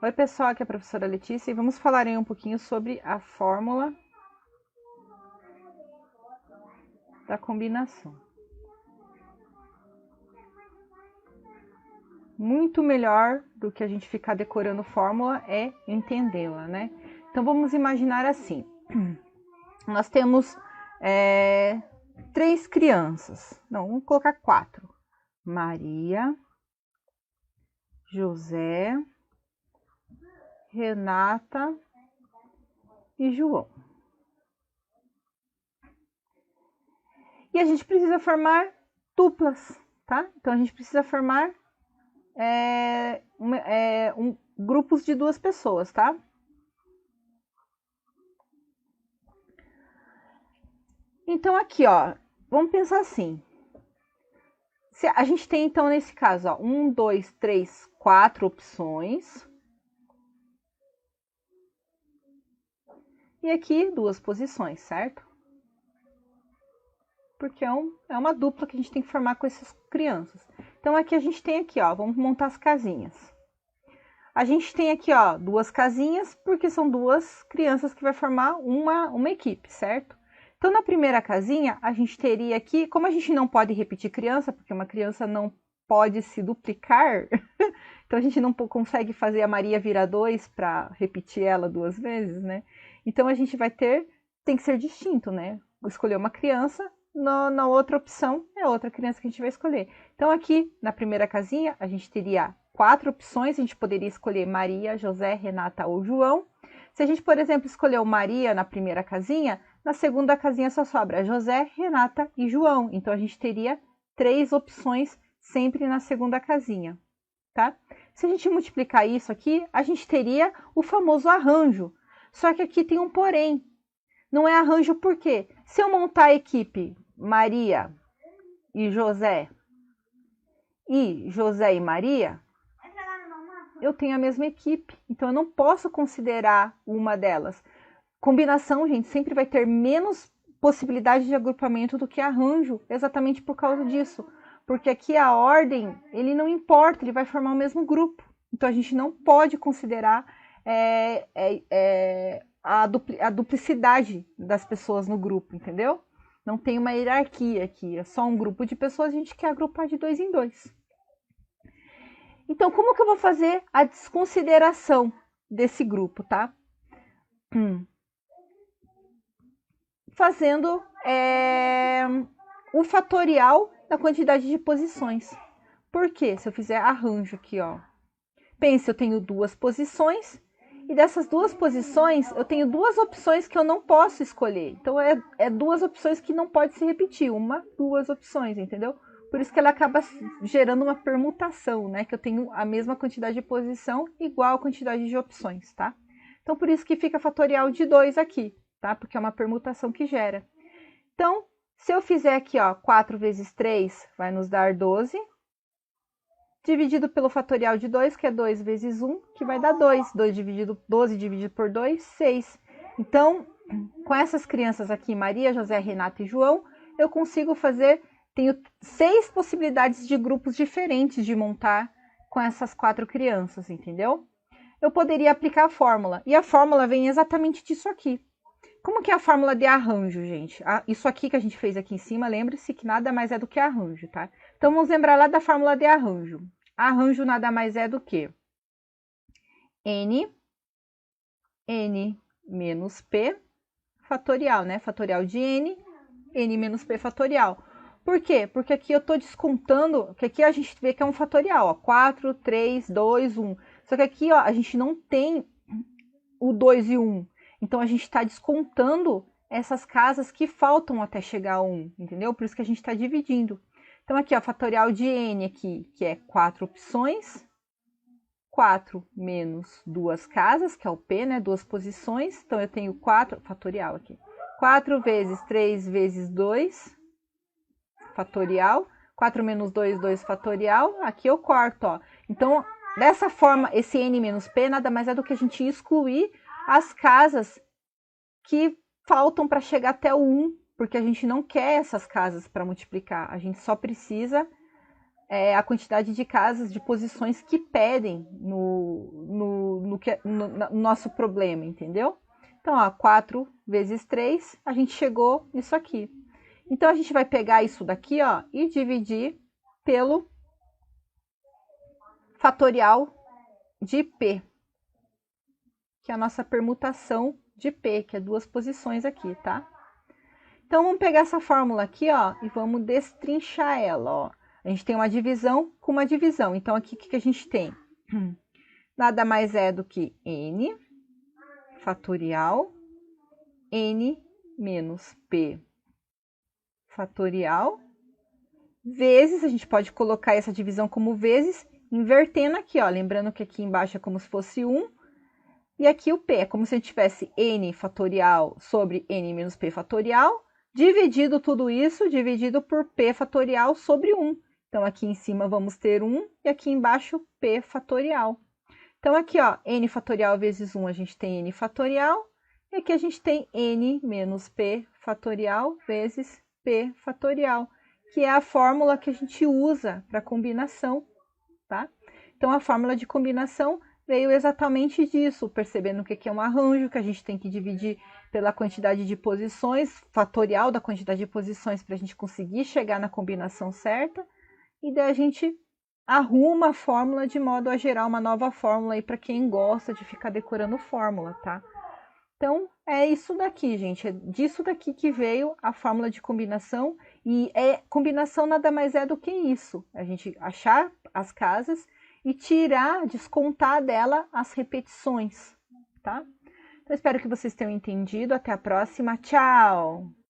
Oi, pessoal, aqui é a professora Letícia e vamos falar aí um pouquinho sobre a fórmula da combinação. Muito melhor do que a gente ficar decorando fórmula é entendê-la, né? Então vamos imaginar assim: nós temos 3 crianças, não, vamos colocar 4: Maria, José, Renata e João. E a gente precisa formar duplas, tá? Então a gente precisa formar grupos de 2 pessoas, tá? Então aqui, ó, vamos pensar assim. Se a gente tem então nesse caso, ó, 1, 2, 3, 4 opções. E aqui 2 posições, certo? Porque é uma dupla que a gente tem que formar com essas crianças. Então aqui a gente tem aqui, ó, vamos montar as casinhas. A gente tem aqui, ó, 2 casinhas, porque são 2 crianças que vai formar uma equipe, certo? Então, na primeira casinha, a gente teria aqui, como a gente não pode repetir criança, porque uma criança não pode se duplicar, então a gente não consegue fazer a Maria virar 2 para repetir ela 2 vezes, né? Então, a gente vai tem que ser distinto, né? Escolher uma criança, na outra opção é outra criança que a gente vai escolher. Então, aqui, na primeira casinha, a gente teria 4 opções, a gente poderia escolher Maria, José, Renata ou João. Se a gente, por exemplo, escolheu Maria na primeira casinha, na segunda casinha só sobra José, Renata e João. Então, a gente teria 3 opções sempre na segunda casinha, tá? Se a gente multiplicar isso aqui, a gente teria o famoso arranjo. Só que aqui tem um porém. Não é arranjo por quê? Se eu montar a equipe Maria e José e Maria, eu tenho a mesma equipe. Então, eu não posso considerar uma delas. Combinação, gente, sempre vai ter menos possibilidade de agrupamento do que arranjo, exatamente por causa disso. Porque aqui a ordem, ele não importa, ele vai formar o mesmo grupo. Então, a gente não pode considerar a duplicidade das pessoas no grupo, entendeu? Não tem uma hierarquia aqui, é só um grupo de pessoas, a gente quer agrupar de 2 em 2. Então, como que eu vou fazer a desconsideração desse grupo, tá? Fazendo o fatorial da quantidade de posições. Por quê? Se eu fizer arranjo aqui, ó. Pense, eu tenho 2 posições, e dessas 2 posições, eu tenho 2 opções que eu não posso escolher. Então, é 2 opções que não pode se repetir. 2 opções, entendeu? Por isso que ela acaba gerando uma permutação, né? Que eu tenho a mesma quantidade de posição igual a quantidade de opções, tá? Então, por isso que fica fatorial de 2 aqui, tá? Porque é uma permutação que gera. Então, se eu fizer aqui, ó, 4 vezes 3 vai nos dar 12, dividido pelo fatorial de 2, que é 2 vezes 1, que vai dar 2. 12 dividido por 2, 6. Então, com essas crianças aqui, Maria, José, Renata e João, eu consigo tenho 6 possibilidades de grupos diferentes de montar com essas 4 crianças, entendeu? Eu poderia aplicar a fórmula, e a fórmula vem exatamente disso aqui. Como que é a fórmula de arranjo, gente? Isso aqui que a gente fez aqui em cima, lembre-se que nada mais é do que arranjo, tá? Então, vamos lembrar lá da fórmula de arranjo. Arranjo nada mais é do que N menos P fatorial, né? Fatorial de N menos P fatorial. Por quê? Porque aqui eu estou descontando, que aqui a gente vê que é um fatorial, ó, 4, 3, 2, 1. Só que aqui, ó, a gente não tem o 2 e 1. Então, a gente está descontando essas casas que faltam até chegar a 1, entendeu? Por isso que a gente está dividindo. Então, aqui, ó, fatorial de N aqui, que é 4 opções. 4 menos 2 casas, que é o P, né? 2 posições. Então, eu tenho 4, fatorial aqui. 4 vezes 3 vezes 2, fatorial. 4 menos 2, 2 fatorial. Aqui eu corto, ó. Então, dessa forma, esse N menos P nada mais é do que a gente excluir as casas que faltam para chegar até o 1, porque a gente não quer essas casas para multiplicar. A gente só precisa a quantidade de casas, de posições que pedem no nosso problema, entendeu? Então, ó, 4 vezes 3, a gente chegou nisso aqui. Então, a gente vai pegar isso daqui, ó, e dividir pelo fatorial de P, que é a nossa permutação de P, que é duas posições aqui, tá? Então, vamos pegar essa fórmula aqui, ó, e vamos destrinchar ela, ó. A gente tem uma divisão com uma divisão. Então, aqui, o que a gente tem? Nada mais é do que n fatorial, n menos p fatorial, vezes, a gente pode colocar essa divisão como vezes, invertendo aqui, ó. Lembrando que aqui embaixo é como se fosse 1, e aqui o p é como se a gente tivesse n fatorial sobre n menos p fatorial, dividido tudo isso, dividido por p fatorial sobre 1. Então, aqui em cima vamos ter 1 e aqui embaixo p fatorial. Então, aqui, ó, n fatorial vezes 1, a gente tem n fatorial. E aqui a gente tem n menos p fatorial vezes p fatorial, que é a fórmula que a gente usa para combinação, tá? Então, a fórmula de combinação veio exatamente disso, percebendo que aqui é um arranjo, que a gente tem que dividir pela quantidade de posições, fatorial da quantidade de posições para a gente conseguir chegar na combinação certa, e daí a gente arruma a fórmula de modo a gerar uma nova fórmula aí para quem gosta de ficar decorando fórmula, tá? Então, é isso daqui, gente, é disso daqui que veio a fórmula de combinação, e combinação nada mais é do que isso, a gente achar as casas e tirar, descontar dela as repetições, tá? Então, espero que vocês tenham entendido, até a próxima, tchau!